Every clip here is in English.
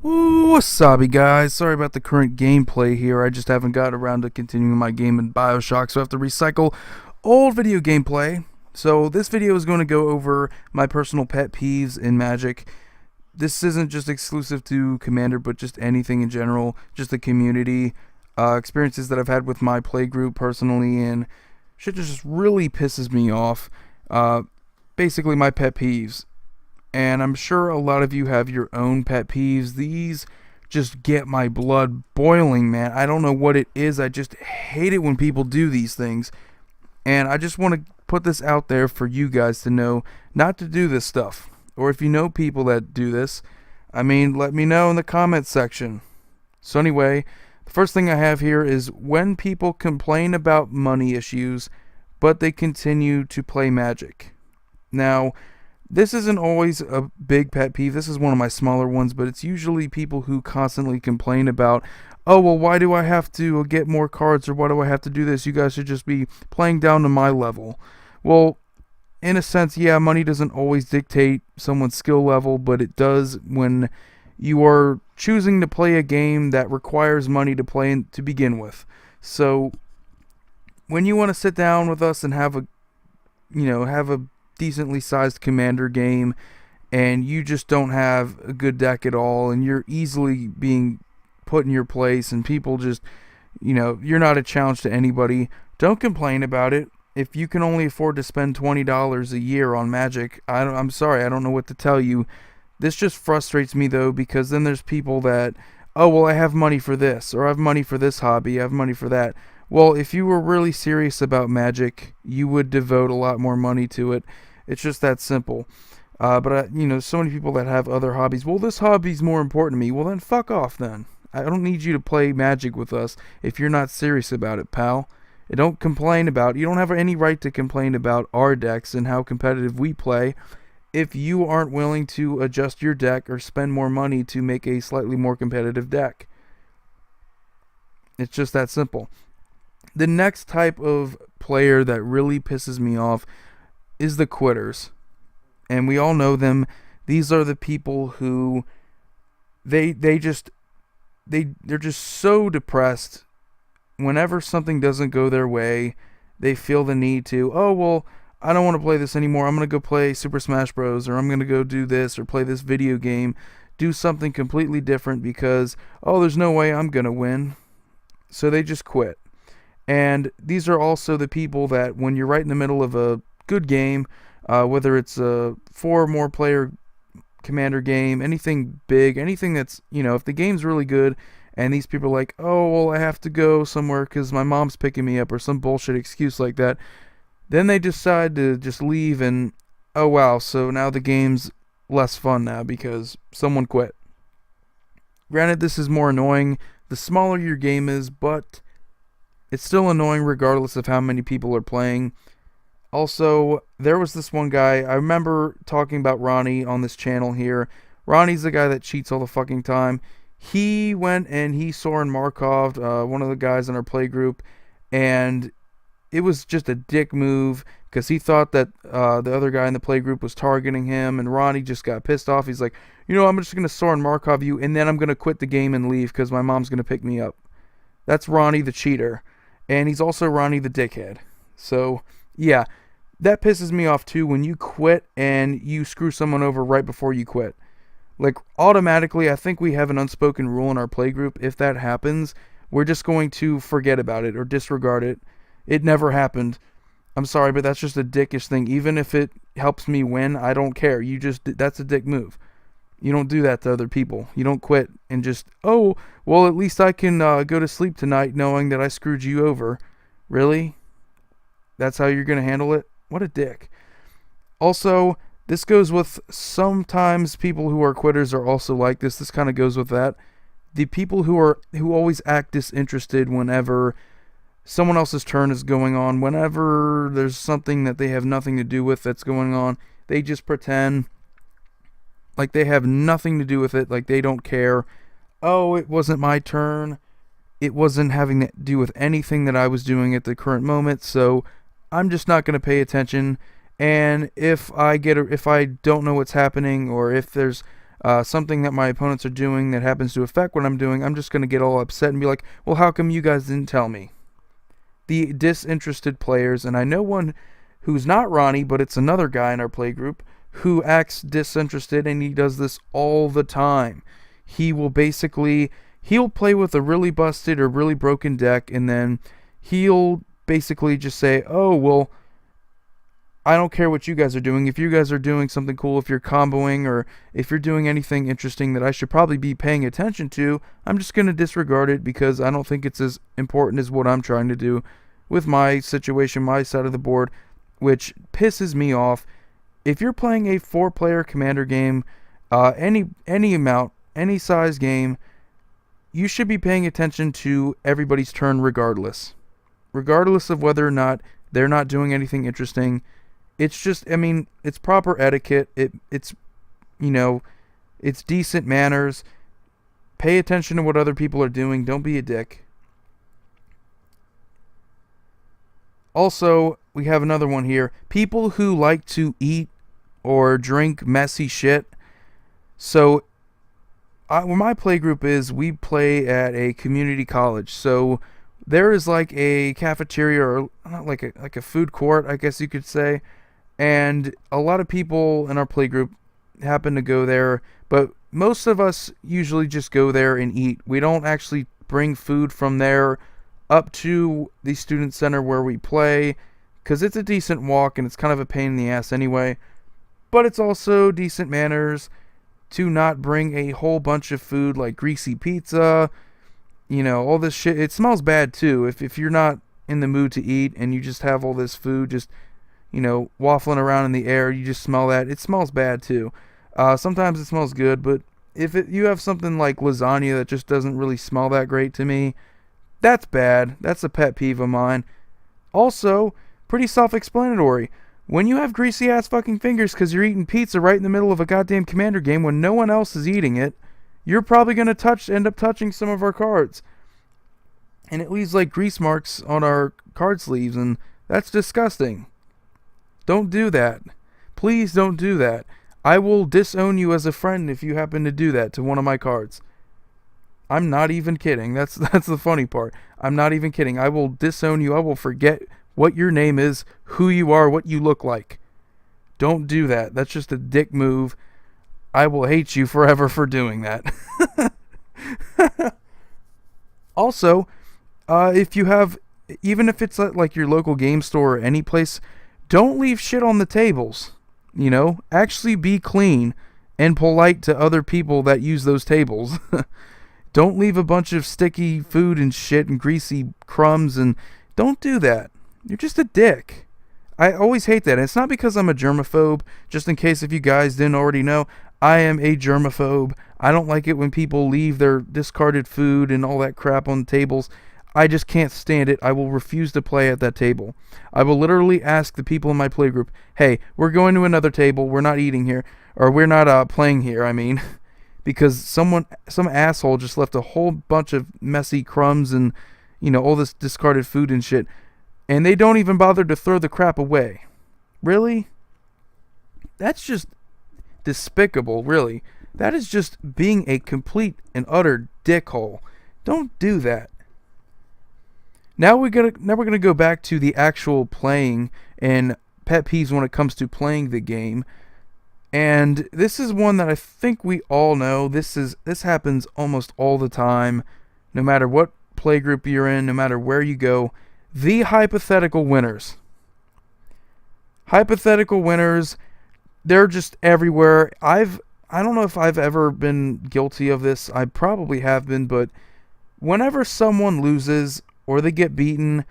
Wasabi guys, sorry about the current gameplay here. I just haven't got around to continuing my game in Bioshock, so I have to recycle old video gameplay. So this video is going to go over my personal pet peeves in Magic. This isn't just exclusive to Commander, but just anything in general, just the community, experiences that I've had with my playgroup personally, and shit just really pisses me off. Basically my pet peeves. And I'm sure a lot of you have your own pet peeves. These just get my blood boiling, man. I don't know what it is. I just hate it when people do these things. And I just want to put this out there for you guys to know not to do this stuff. Or if you know people that do this, let me know in the comments section. So anyway, the first thing I have here is when people complain about money issues, but they continue to play Magic. Now, this isn't always a big pet peeve. This is one of my smaller ones, but it's usually people who constantly complain about, oh, well, why do I have to get more cards, or why do I have to do this? You guys should just be playing down to my level. Well, in a sense, yeah, money doesn't always dictate someone's skill level, but it does when you are choosing to play a game that requires money to play to begin with. So when you want to sit down with us and have a decently sized Commander game, and you just don't have a good deck at all, and you're easily being put in your place, and people just, you're not a challenge to anybody, don't complain about it. If you can only afford to spend $20 a year on Magic, I'm sorry, I don't know what to tell you. This just frustrates me, though, because then there's people that, oh, well, I have money for this, or I have money for this hobby, I have money for that. Well, if you were really serious about Magic, you would devote a lot more money to it. It's just that simple. But so many people that have other hobbies. Well, this hobby's more important to me. Well, then fuck off then. I don't need you to play Magic with us if you're not serious about it, pal. And don't complain about. You don't have any right to complain about our decks and how competitive we play if you aren't willing to adjust your deck or spend more money to make a slightly more competitive deck. It's just that simple. The next type of player that really pisses me off is the quitters. And we all know them. These are the people who they're just so depressed whenever something doesn't go their way. They feel the need to, oh, well, I don't want to play this anymore. I'm going to go play Super Smash Bros. Or I'm going to go do this or play this video game. Do something completely different because, oh, there's no way I'm going to win. So they just quit. And these are also the people that when you're right in the middle of a good game, whether it's a 4 or more player Commander game, anything big, anything that's, if the game's really good and these people are like, oh, well, I have to go somewhere because my mom's picking me up or some bullshit excuse like that, then they decide to just leave and, oh, wow, so now the game's less fun now because someone quit. Granted, this is more annoying the smaller your game is, but it's still annoying regardless of how many people are playing. Also, there was this one guy, I remember talking about Ronnie on this channel here. Ronnie's the guy that cheats all the fucking time. He went and he Soren Markov'd one of the guys in our play group, and it was just a dick move because he thought that the other guy in the play group was targeting him, and Ronnie just got pissed off. He's like, I'm just going to Soren Markov you, and then I'm going to quit the game and leave because my mom's going to pick me up. That's Ronnie the cheater. And he's also Ronnie the dickhead. So, yeah, that pisses me off too when you quit and you screw someone over right before you quit. Like, automatically, I think we have an unspoken rule in our playgroup. If that happens, we're just going to forget about it or disregard it. It never happened. I'm sorry, but that's just a dickish thing. Even if it helps me win, I don't care. That's a dick move. You don't do that to other people. You don't quit and just, oh, well, at least I can go to sleep tonight knowing that I screwed you over. Really? That's how you're going to handle it? What a dick. Also, this goes with sometimes people who are quitters are also like this. This kind of goes with that. The people who always act disinterested whenever someone else's turn is going on, whenever there's something that they have nothing to do with that's going on, they just pretend like they have nothing to do with it, like they don't care. Oh, it wasn't my turn. It wasn't having to do with anything that I was doing at the current moment, so I'm just not going to pay attention. And if I don't know what's happening, or if there's something that my opponents are doing that happens to affect what I'm doing, I'm just going to get all upset and be like, well, how come you guys didn't tell me? The disinterested players, and I know one who's not Ronnie, but it's another guy in our play group who acts disinterested, and he does this all the time. He'll play with a really busted or really broken deck, and then he'll basically just say, oh, well, I don't care what you guys are doing. If you guys are doing something cool, if you're comboing, or if you're doing anything interesting that I should probably be paying attention to, I'm just going to disregard it because I don't think it's as important as what I'm trying to do with my situation, my side of the board, which pisses me off. If you're playing a 4-player commander game, any amount, any size game, you should be paying attention to everybody's turn regardless of whether or not they're not doing anything interesting. It's just, I mean, it's proper etiquette. It's decent manners. Pay attention to what other people are doing. Don't be a dick. Also, we have another one here. People who like to eat or drink messy shit. So, where my play group is, we play at a community college. So, there is like a cafeteria, or not like a food court, I guess you could say. And a lot of people in our play group happen to go there, but most of us usually just go there and eat. We don't actually bring food from there up to the student center where we play, because it's a decent walk and it's kind of a pain in the ass anyway. But it's also decent manners to not bring a whole bunch of food like greasy pizza, all this shit. It smells bad too. If you're not in the mood to eat and you just have all this food just waffling around in the air, you just smell that. It smells bad too. Sometimes it smells good, but if you have something like lasagna that just doesn't really smell that great to me, that's bad. That's a pet peeve of mine. Also, pretty self-explanatory. When you have greasy ass fucking fingers because you're eating pizza right in the middle of a goddamn commander game when no one else is eating it, you're probably going to end up touching some of our cards. And it leaves like grease marks on our card sleeves, and that's disgusting. Don't do that. Please don't do that. I will disown you as a friend if you happen to do that to one of my cards. I'm not even kidding. That's the funny part. I'm not even kidding. I will disown you. I will forget what your name is, who you are, what you look like. Don't do that. That's just a dick move. I will hate you forever for doing that. Also, if you have, even if it's like your local game store or any place, don't leave shit on the tables. Actually be clean and polite to other people that use those tables. Don't leave a bunch of sticky food and shit and greasy crumbs, and don't do that. You're just a dick. I always hate that. And it's not because I'm a germaphobe. Just in case if you guys didn't already know, I am a germaphobe. I don't like it when people leave their discarded food and all that crap on the tables. I just can't stand it. I will refuse to play at that table. I will literally ask the people in my playgroup, hey, we're going to another table. We're not eating here. Or we're not playing here, I mean. Because some asshole just left a whole bunch of messy crumbs and, all this discarded food and shit. And they don't even bother to throw the crap away. Really? That's just despicable, really. That is just being a complete and utter dickhole. Don't do that. Now we're gonna go back to the actual playing and pet peeves when it comes to playing the game. And this is one that I think we all know. This happens almost all the time, no matter what playgroup you're in, no matter where you go. The hypothetical winners. Hypothetical winners, they're just everywhere. I don't know if I've ever been guilty of this. I probably have been, but whenever someone loses or they get beaten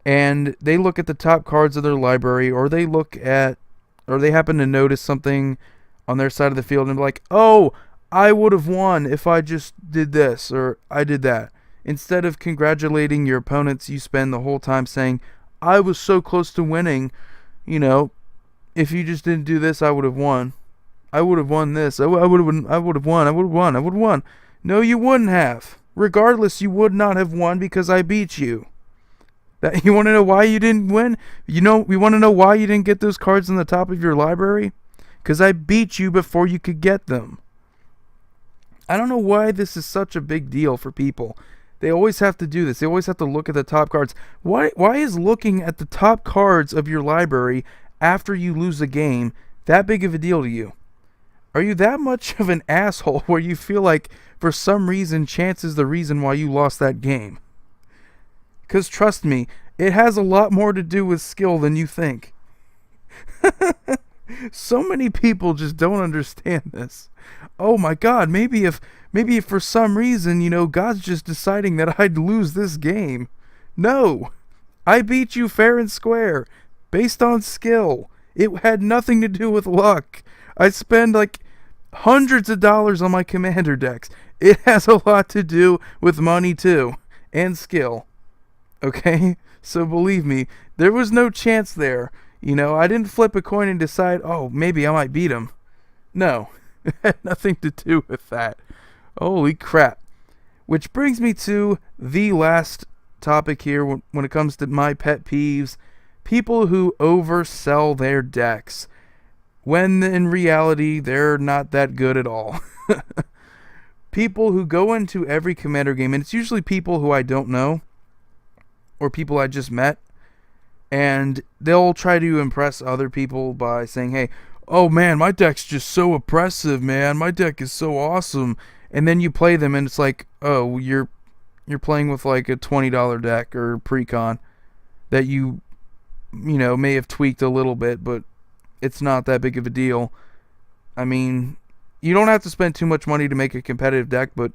and they look at the top cards of their library, or they happen to notice something on their side of the field and be like, oh, I would have won if I just did this or I did that. Instead of congratulating your opponents, you spend the whole time saying, I was so close to winning. If you just didn't do this, I would have won. I would have won this. I would have won. No, you wouldn't have. Regardless, you would not have won because I beat you. That you want to know why you didn't win? We want to know why you didn't get those cards on the top of your library? Because I beat you before you could get them. I don't know why this is such a big deal for people. They always have to do this. They always have to look at the top cards. Why is looking at the top cards of your library after you lose a game that big of a deal to you? Are you that much of an asshole where you feel like for some reason chance is the reason why you lost that game? Because trust me, it has a lot more to do with skill than you think. So many people just don't understand this. Oh my God, maybe if for some reason, God's just deciding that I'd lose this game. No. I beat you fair and square, based on skill. It had nothing to do with luck. I spend like hundreds of dollars on my commander decks. It has a lot to do with money too, and skill. Okay? So believe me, there was no chance there. I didn't flip a coin and decide, oh, maybe I might beat him. No, it had nothing to do with that. Holy crap. Which brings me to the last topic here when it comes to my pet peeves. People who oversell their decks, when in reality, they're not that good at all. People who go into every commander game, and it's usually people who I don't know, or people I just met, and they'll try to impress other people by saying, hey, oh man, my deck's just so oppressive, man. My deck is so awesome. And then you play them and it's like, oh, you're playing with like a $20 deck or pre-con that you may have tweaked a little bit, but it's not that big of a deal. I mean, you don't have to spend too much money to make a competitive deck, but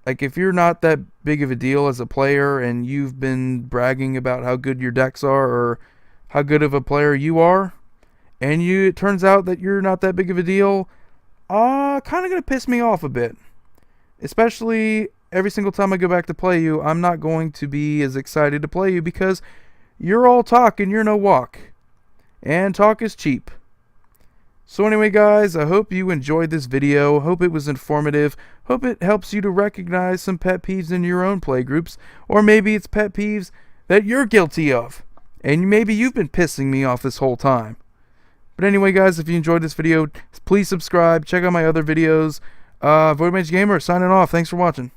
like if you're not that big of a deal as a player and you've been bragging about how good your decks are or how good of a player you are, and it turns out that you're not that big of a deal, kind of going to piss me off a bit. Especially every single time I go back to play you, I'm not going to be as excited to play you because you're all talk and you're no walk. And talk is cheap. So anyway, guys, I hope you enjoyed this video. Hope it was informative. Hope it helps you to recognize some pet peeves in your own play groups. Or maybe it's pet peeves that you're guilty of. And maybe you've been pissing me off this whole time. But anyway, guys, if you enjoyed this video, please subscribe. Check out my other videos. Void Mage Gamer signing off. Thanks for watching.